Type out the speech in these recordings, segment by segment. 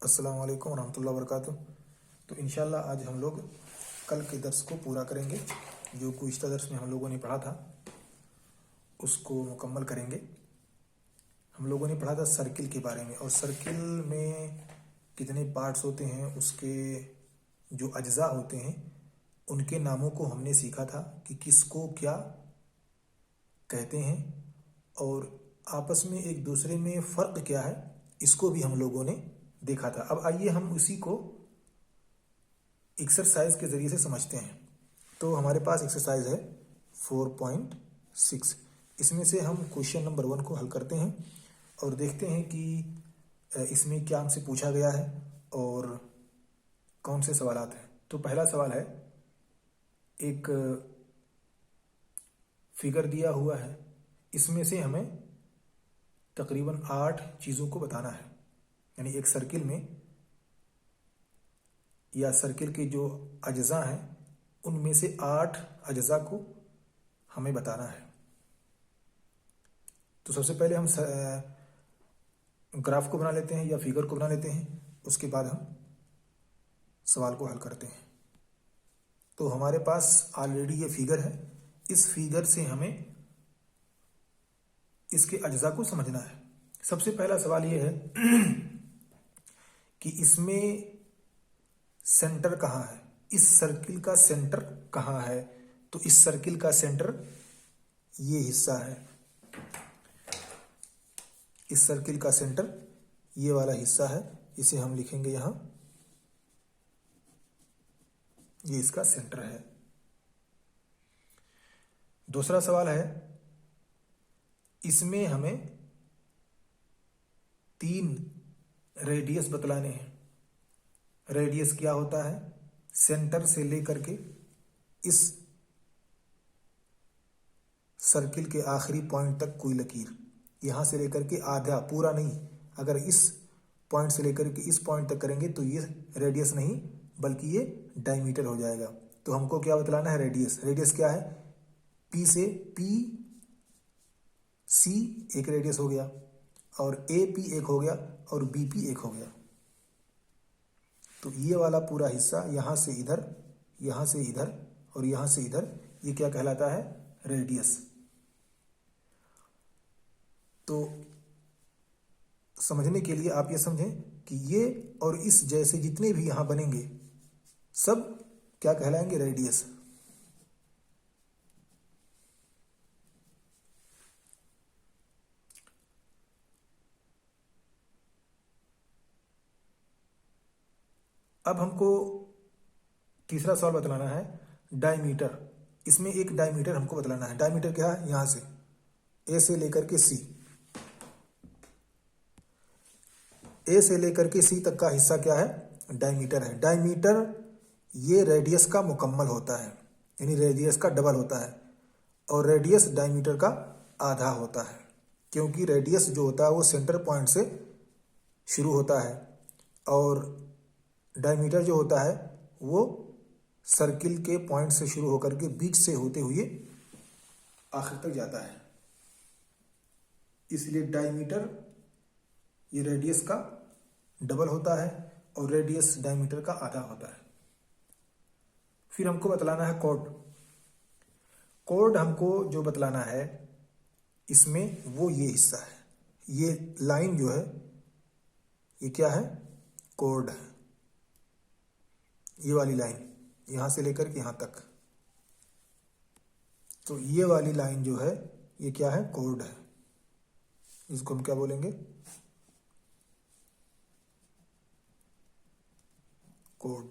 अस्सलाम वालेकुम रहमतुल्लाहि व बरकातुहू। तो इंशाल्लाह आज हम लोग कल के दर्स को पूरा करेंगे। जो गुज़िश्ता दर्स में हम लोगों ने पढ़ा था उसको मुकम्मल करेंगे। हम लोगों ने पढ़ा था सर्किल के बारे में, और सर्किल में कितने पार्ट्स होते हैं, उसके जो अज्जा होते हैं उनके नामों को हमने सीखा था कि किसको क्या कहते हैं और आपस में एक दूसरे में फ़र्क क्या है, इसको भी हम लोगों ने देखा था। अब आइए हम उसी को एक्सरसाइज के ज़रिए से समझते हैं। तो हमारे पास एक्सरसाइज है 4.6। इसमें से हम क्वेश्चन नंबर 1 को हल करते हैं और देखते हैं कि इसमें क्या हमसे पूछा गया है और कौन से सवालात हैं। तो पहला सवाल है, एक फिगर दिया हुआ है, इसमें से हमें तकरीबन 8 चीज़ों को बताना है। यानी एक सर्किल में या सर्किल के जो अज्जा हैं उनमें से 8 अज्जा को हमें बताना है। तो सबसे पहले हम ग्राफ को बना लेते हैं या फिगर को बना लेते हैं, उसके बाद हम सवाल को हल करते हैं। तो हमारे पास ऑलरेडी ये फिगर है, इस फिगर से हमें इसके अज्जा को समझना है। सबसे पहला सवाल ये है कि इसमें सेंटर कहाँ है, इस सर्किल का सेंटर कहाँ है। तो इस सर्किल का सेंटर ये हिस्सा है, इस सर्किल का सेंटर ये वाला हिस्सा है, इसे हम लिखेंगे यहां, ये इसका सेंटर है। दूसरा सवाल है, इसमें हमें 3 रेडियस बतलाने हैं। रेडियस क्या होता है, सेंटर से लेकर के इस सर्किल के आखिरी पॉइंट तक कोई लकीर, यहां से लेकर के आधा, पूरा नहीं, अगर इस पॉइंट से लेकर के इस पॉइंट तक करेंगे तो ये रेडियस नहीं बल्कि ये डायमीटर हो जाएगा। तो हमको क्या बतलाना है, रेडियस। रेडियस क्या है, पी से पी सी एक रेडियस हो गया, और ए पी एक हो गया, और बी पी एक हो गया। तो ये वाला पूरा हिस्सा यहां से इधर, यहां से इधर और यहां से इधर, ये क्या कहलाता है, रेडियस। तो समझने के लिए आप ये समझें कि ये और इस जैसे जितने भी यहां बनेंगे सब क्या कहलाएंगे, रेडियस। अब हमको तीसरा सवाल बतलाना है, डायमीटर। इसमें एक डायमीटर हमको बतलाना है। डायमीटर क्या है, यहां से ए से लेकर के सी, ए से लेकर के सी तक का हिस्सा क्या है, डायमीटर है। डायमीटर ये रेडियस का मुकम्मल होता है, यानी रेडियस का डबल होता है, और रेडियस डायमीटर का आधा होता है, क्योंकि रेडियस जो होता है वो सेंटर पॉइंट से शुरू होता है और डायमीटर जो होता है वो सर्किल के पॉइंट से शुरू होकर के बीच से होते हुए आखिर तक जाता है। इसलिए डायमीटर ये रेडियस का डबल होता है और रेडियस डायमीटर का आधा होता है। फिर हमको बतलाना है कोड। कोड हमको जो बतलाना है इसमें वो ये हिस्सा है, ये लाइन जो है ये क्या है, कोड है। ये वाली लाइन यहां से लेकर के यहां तक, तो ये वाली लाइन जो है ये क्या है, कोड है। इसको हम क्या बोलेंगे, कोड।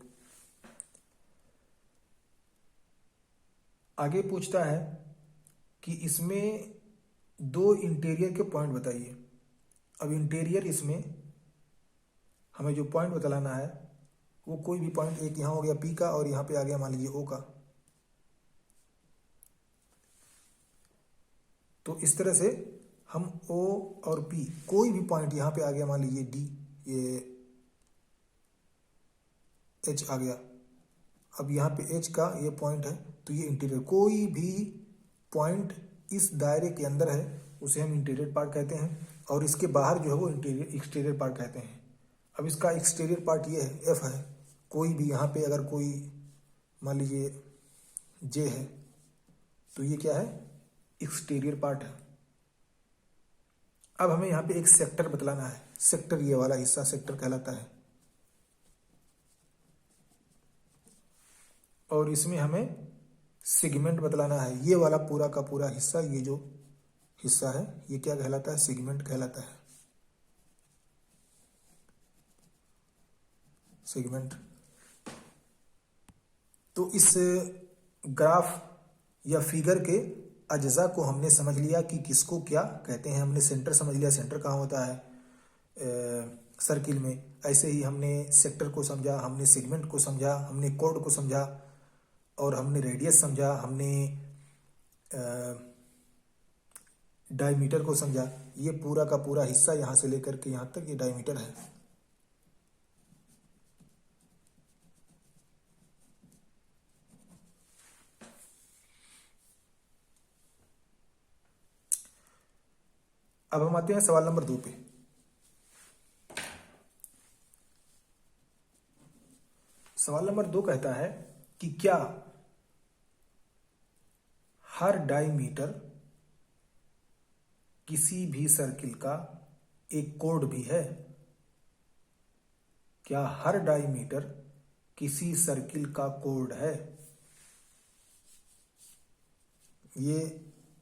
आगे पूछता है कि इसमें 2 इंटीरियर के पॉइंट बताइए। अब इंटीरियर इसमें हमें जो पॉइंट बतलाना है वो कोई भी पॉइंट, एक यहां हो गया पी का और यहां पे आ गया मान लीजिए ओ का। तो इस तरह से हम ओ और पी, कोई भी पॉइंट यहां पे आ गया मान लीजिए डी, ये एच आ गया, अब यहाँ पे एच का ये पॉइंट है तो ये इंटीरियर, कोई भी पॉइंट इस दायरे के अंदर है उसे हम इंटीरियर पार्ट कहते हैं, और इसके बाहर जो है वो इंटीरियर एक्सटीरियर पार्ट कहते हैं। अब इसका एक्सटीरियर पार्ट ये है, एफ है। कोई भी यहाँ पे अगर कोई मान लीजिए जे है तो ये क्या है, एक्सटीरियर पार्ट है। अब हमें यहाँ पे एक सेक्टर बतलाना है। सेक्टर ये वाला हिस्सा सेक्टर कहलाता है, और इसमें हमें सेगमेंट बतलाना है। ये वाला पूरा का पूरा हिस्सा, ये जो हिस्सा है ये क्या कहलाता है, सेगमेंट कहलाता है। सेगमेंट। तो इस ग्राफ या फिगर के अज्जा को हमने समझ लिया कि किसको क्या कहते हैं। हमने सेंटर समझ लिया, सेंटर कहाँ होता है सर्किल में। ऐसे ही हमने सेक्टर को समझा, हमने सेगमेंट को समझा, हमने कोड को समझा, और हमने रेडियस समझा, हमने डायमीटर को समझा। ये पूरा का पूरा हिस्सा यहाँ से लेकर के यहाँ तक ये डायमीटर है। अब हम आते हैं सवाल नंबर 2 पे। सवाल नंबर 2 कहता है कि क्या हर डायमीटर किसी भी सर्किल का एक कोड भी है। क्या हर डायमीटर किसी सर्किल का कोड है। ये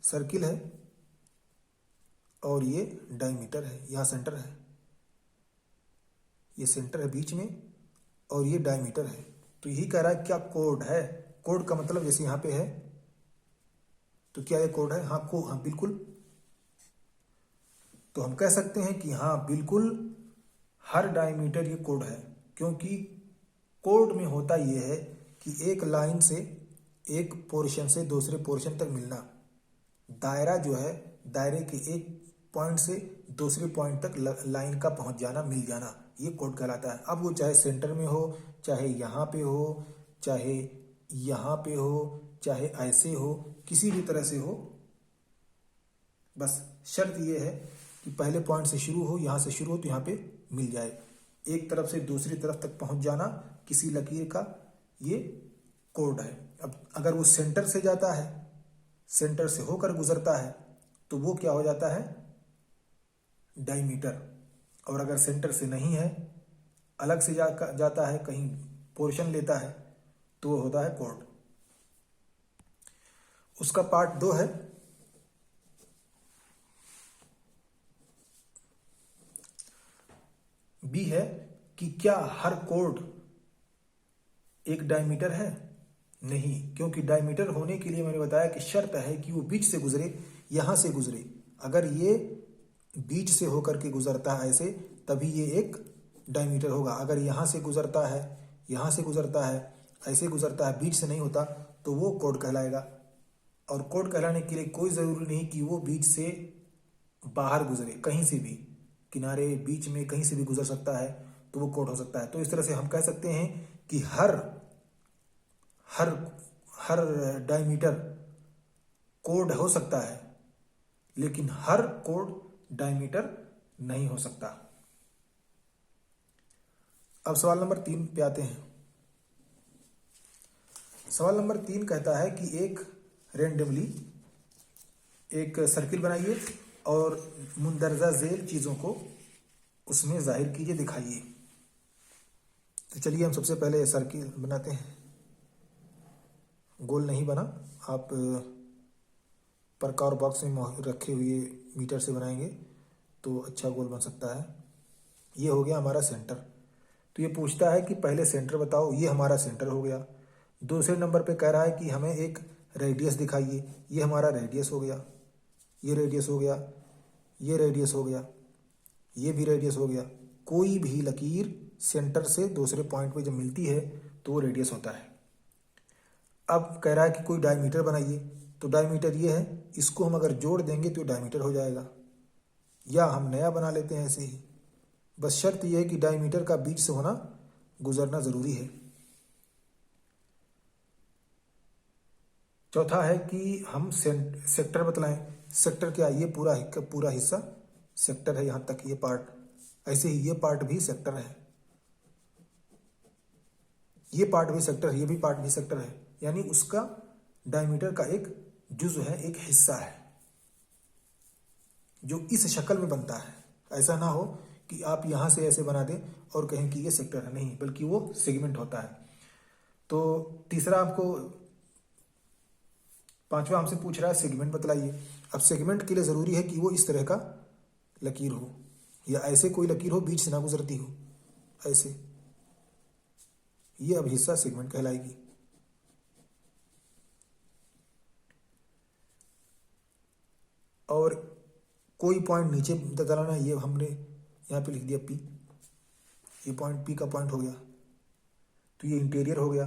सर्किल है और ये डायमीटर है, यहां सेंटर है, ये सेंटर है बीच में, और ये डायमीटर है। तो यही कह रहा है क्या कोड है। कोड का मतलब जैसे यहां पे है तो क्या ये कोड है, हाँ हाँ बिल्कुल। तो हम कह सकते हैं कि हाँ बिल्कुल हर डायमीटर ये कोड है, क्योंकि कोड में होता यह है कि एक लाइन से एक पोर्शन से दूसरे पोर्शन तक मिलना। दायरा जो है, दायरे के एक पॉइंट से दूसरे पॉइंट तक लाइन का पहुंच जाना, मिल जाना, ये कोड कहलाता है। अब वो चाहे सेंटर में हो, चाहे यहाँ पे हो, चाहे यहाँ पे हो, चाहे ऐसे हो, किसी भी तरह से हो, बस शर्त ये है कि पहले पॉइंट से शुरू हो, यहाँ से शुरू हो तो यहाँ पे मिल जाए। एक तरफ से दूसरी तरफ तक पहुंच जाना किसी लकीर का, ये कोड है। अब अगर वो सेंटर से जाता है, सेंटर से होकर गुजरता है, तो वो क्या हो जाता है, डायमीटर। और अगर सेंटर से नहीं है, अलग से जाता है, कहीं पोर्शन लेता है, तो वो होता है कोड। उसका पार्ट 2 है। बी है कि क्या हर कोड एक डायमीटर है। नहीं, क्योंकि डायमीटर होने के लिए मैंने बताया कि शर्त है कि वो बीच से गुजरे, यहां से गुजरे। अगर ये बीच से होकर के गुजरता है ऐसे, तभी ये एक डायमीटर होगा। अगर यहां से गुजरता है, यहां से गुजरता है, ऐसे गुजरता है, बीच से नहीं होता, तो वो कोड कहलाएगा। और कोड कहलाने के लिए कोई जरूरी नहीं कि वो बीच से बाहर गुजरे, कहीं से भी, किनारे बीच में कहीं से भी गुजर सकता है, तो वो कोड हो सकता है। तो इस तरह से हम कह सकते हैं कि हर हर हर डायमीटर कोड हो सकता है, लेकिन हर कोड डायमीटर नहीं हो सकता। अब सवाल नंबर 3 पे आते हैं। सवाल नंबर 3 कहता है कि एक रेंडमली एक सर्किल बनाइए और मुंदरजा झेल चीजों को उसमें जाहिर कीजिए, दिखाइए। तो चलिए हम सबसे पहले सर्किल बनाते हैं। गोल नहीं बना, आप प्रकार बॉक्स में रखे हुए मीटर से बनाएंगे तो अच्छा गोल बन सकता है। ये हो गया हमारा सेंटर। तो ये पूछता है कि पहले सेंटर बताओ, ये हमारा सेंटर हो गया। दूसरे नंबर पे कह रहा है कि हमें एक रेडियस दिखाइए, ये हमारा रेडियस हो गया, ये रेडियस हो गया, ये रेडियस हो गया, ये भी रेडियस हो गया। कोई भी लकीर सेंटर से दूसरे पॉइंट पे जब मिलती है तो वो रेडियस होता है। अब कह रहा है कि कोई डायमीटर बनाइए, तो डायमीटर ये है, इसको हम अगर जोड़ देंगे तो डायमीटर हो जाएगा, या हम नया बना लेते हैं ऐसे ही। बस शर्त यह है कि डायमीटर का बीच से होना, गुजरना जरूरी है। चौथा है कि हम सेक्टर बतलाएं। सेक्टर क्या, ये पूरा हिस्सा सेक्टर है, यहां तक ये पार्ट। ऐसे ही ये पार्ट भी सेक्टर है, ये पार्ट भी सेक्टर है, ये भी पार्ट भी सेक्टर है, यानी उसका डायमीटर का एक जुज़ है, एक हिस्सा है जो इस शक्ल में बनता है। ऐसा ना हो कि आप यहां से ऐसे बना दें और कहें कि ये सेक्टर है, नहीं, बल्कि वो सेगमेंट होता है। तो तीसरा आपको, पांचवा हमसे पूछ रहा है सेगमेंट बतलाइए। अब सेगमेंट के लिए जरूरी है कि वो इस तरह का लकीर हो, या ऐसे कोई लकीर हो बीच से ना गुजरती हो, ऐसे, ये अब हिस्सा सेगमेंट कहलाएगी। और कोई पॉइंट नीचे बताना है, ये हमने यहाँ पे लिख दिया P, ये पॉइंट P का पॉइंट हो गया, तो ये इंटीरियर हो गया।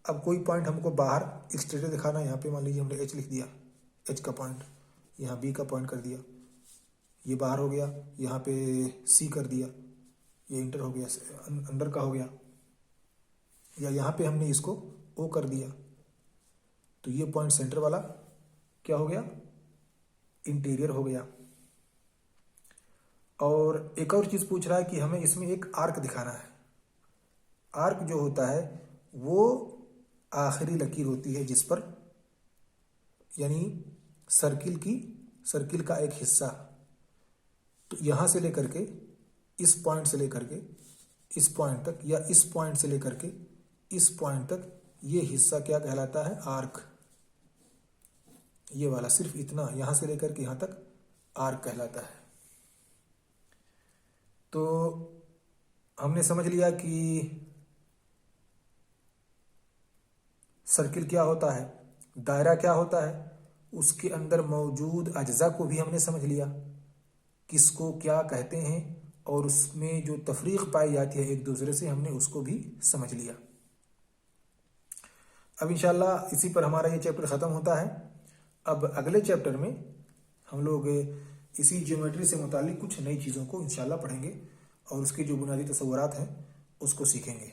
अब कोई पॉइंट हमको बाहर एक्सटीरियर दिखाना है, यहाँ पे मान लीजिए हमने H लिख दिया, H का पॉइंट, यहाँ B का पॉइंट कर दिया, ये बाहर हो गया, यहाँ पे C कर दिया, ये इंटर हो गया, अंदर का हो गया, या यहाँ पे हमने इसको O कर दिया, तो ये पॉइंट सेंटर वाला क्या हो गया, इंटीरियर हो गया। और एक और चीज़ पूछ रहा है कि हमें इसमें एक आर्क दिखाना है। आर्क जो होता है वो आखिरी लकीर होती है जिस पर, यानी सर्किल का एक हिस्सा, तो यहाँ से लेकर के इस पॉइंट से लेकर के इस पॉइंट तक, या इस पॉइंट से लेकर के इस पॉइंट तक, ये हिस्सा क्या कहलाता है, आर्क। ये वाला सिर्फ इतना, यहाँ से लेकर के यहाँ तक आर्क कहलाता है। तो हमने समझ लिया कि सर्किल क्या होता है, दायरा क्या होता है, उसके अंदर मौजूद अज्जा को भी हमने समझ लिया, किसको क्या कहते हैं, और उसमें जो तफरीक पाई जाती है एक दूसरे से, हमने उसको भी समझ लिया। अब इंशाल्लाह इसी पर हमारा ये चैप्टर ख़त्म होता है। अब अगले चैप्टर में हम लोग इसी ज्योमेट्री से मुतालिक कुछ नई चीज़ों को इंशाल्लाह पढ़ेंगे और उसके जो बुनियादी तसव्वुरात हैं उसको सीखेंगे।